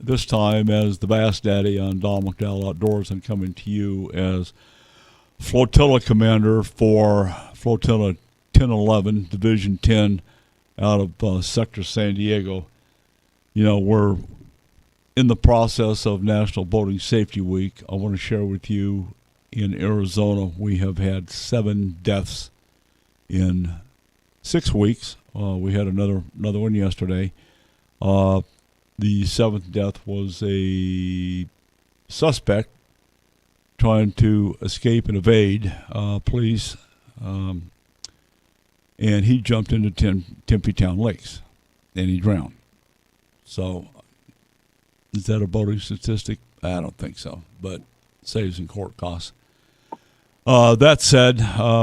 this time as the Bass Daddy on Don McDowell Outdoors, and coming to you as Flotilla Commander for Flotilla 1011, Division 10 out of Sector San Diego. You know, we're in the process of National Boating Safety Week. I want to share with you, in Arizona, we have had 7 deaths in 6 weeks. We had another one yesterday. The 7th death was a suspect trying to escape and evade police, and he jumped into Tempe Town Lakes, and he drowned. So, is that a boating statistic? I don't think so, but saves in court costs. That said,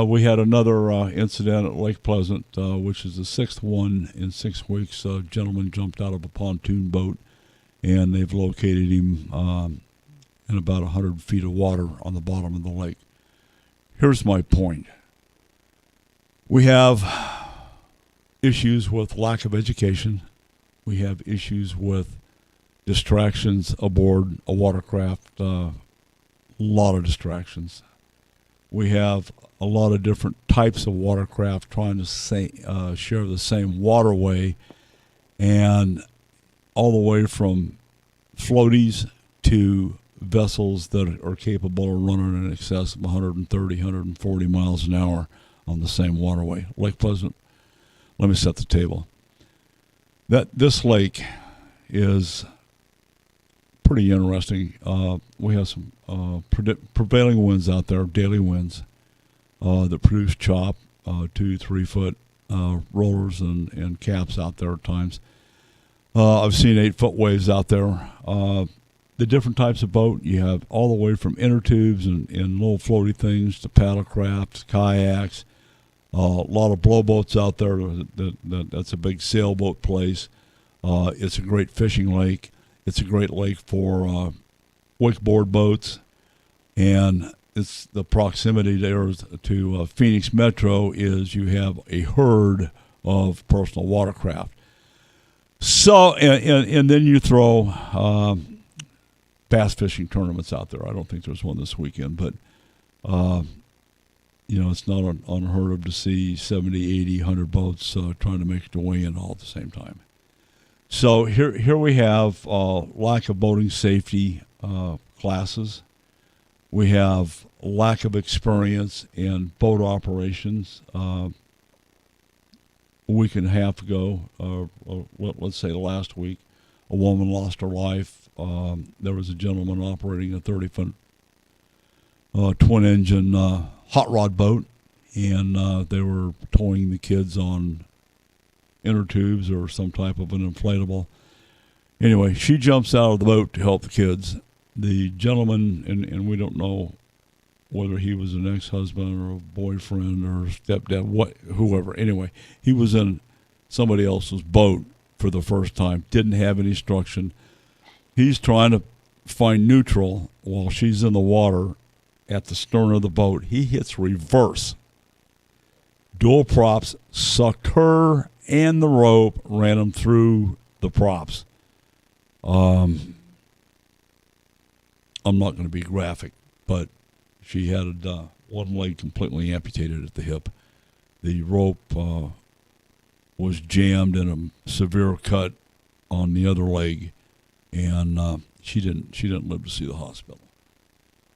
we had another incident at Lake Pleasant, which is the 6th one in 6 weeks. A gentleman jumped out of a pontoon boat, and they've located him in about 100 feet of water on the bottom of the lake. Here's my point. We have issues with lack of education. We have issues with distractions aboard a watercraft, a lot of distractions. We have a lot of different types of watercraft trying to share the same waterway, and all the way from floaties to vessels that are capable of running in excess of 130, 140 miles an hour on the same waterway. Lake Pleasant, let me set the table. This lake is pretty interesting. We have some prevailing winds out there, daily winds, that produce chop, 2-3 foot rollers and caps out there at times. I've seen 8-foot waves out there. The different types of boat, you have all the way from inner tubes and little floaty things to paddle crafts, kayaks, a lot of blowboats out there. That's a big sailboat place. It's a great fishing lake. It's a great lake for wakeboard boats, and it's the proximity there to Phoenix Metro is you have a herd of personal watercraft. So, and then you throw bass fishing tournaments out there. I don't think there's one this weekend, but it's not unheard of to see 70, 80, 100 boats trying to make their way in all at the same time. So here we have lack of boating safety classes. We have lack of experience in boat operations. A week and a half ago, let's say last week, a woman lost her life. There was a gentleman operating a 30-foot twin-engine hot rod boat, and they were towing the kids on inner tubes or some type of an inflatable. Anyway, she jumps out of the boat to help the kids. The gentleman, and we don't know whether he was an ex-husband or a boyfriend or stepdad, whoever. Anyway, he was in somebody else's boat for the first time, didn't have any instruction. He's trying to find neutral while she's in the water at the stern of the boat. He hits reverse. Dual props sucked her and the rope, ran him through the props. I'm not going to be graphic, but she had one leg completely amputated at the hip. The rope was jammed in a severe cut on the other leg, and she didn't live to see the hospital.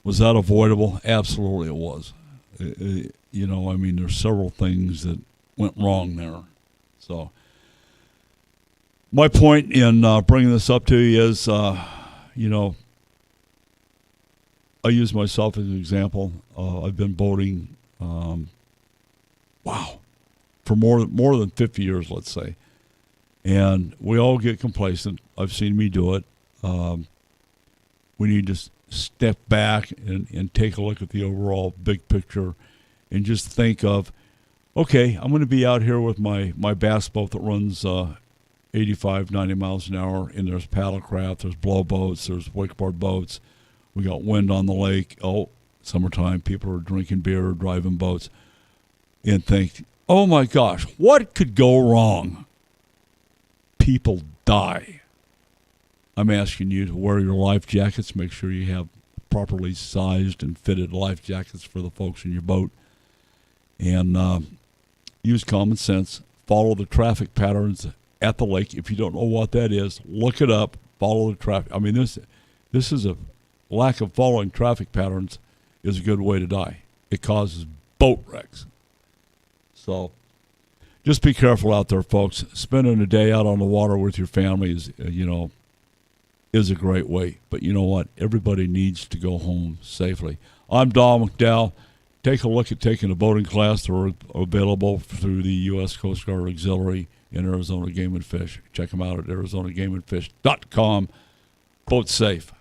Was that avoidable? Absolutely, it was. There's several things that went wrong there. So, my point in bringing this up to you is, I use myself as an example. I've been boating, for more than 50 years, let's say. And we all get complacent. I've seen me do it. We need to step back and take a look at the overall big picture and just think of, okay, I'm going to be out here with my bass boat that runs 85, 90 miles an hour, and there's paddlecraft, there's blowboats, there's wakeboard boats. We got wind on the lake. Oh, summertime, people are drinking beer, driving boats, and think, oh my gosh, what could go wrong? People die. I'm asking you to wear your life jackets. Make sure you have properly sized and fitted life jackets for the folks in your boat. And use common sense. Follow the traffic patterns at the lake. If you don't know what that is, look it up. Follow the traffic. I mean, this is a lack of following traffic patterns is a good way to die. It causes boat wrecks. So just be careful out there, folks. Spending a day out on the water with your family is a great way. But you know what? Everybody needs to go home safely. I'm Don McDowell. Take a look at taking a boating class. They're available through the U.S. Coast Guard Auxiliary in Arizona Game and Fish. Check them out at ArizonaGameandFish.com. Boat safe.